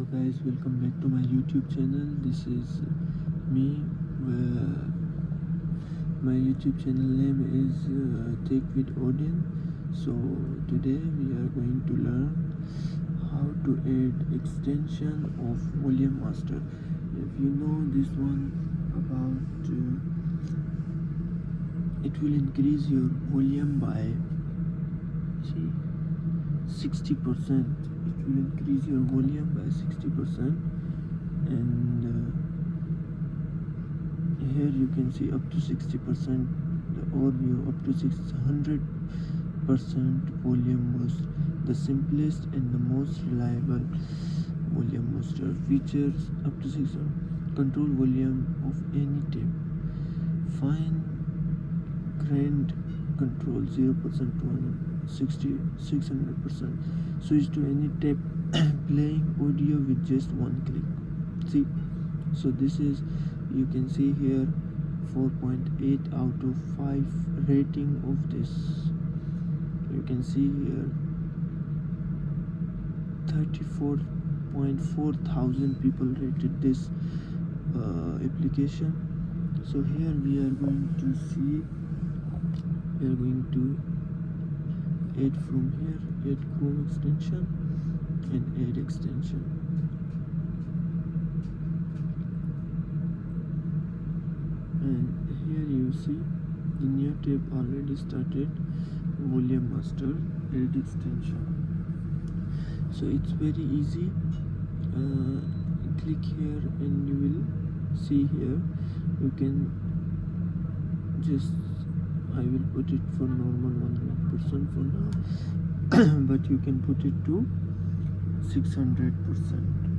Hello guys, welcome back to my YouTube channel. This is me. My YouTube channel name is Tech with Odin. So today we are going to learn how to add extension of Volume Master. If you know this one about it will increase your volume by 60%. It will increase your volume by 60%, and here you can see up to 60%, the overview up to 600% volume boost, the simplest and the most reliable volume booster. Features up to 600, control volume of any tape, fine grained control 0% to 600%, switch to any tape, playing audio with just one click. See, so this is, you can see here 4.8 out of 5 rating of this. You can see here 34.4 thousand people rated this application. So here we are going to see, we are going to add from here, add Chrome extension and add extension. And here you see the new tab already started, Volume Master, add extension. So it's very easy. Click here and you will see here, you can just, I will put it for normal 100% for now but you can put it to 600%.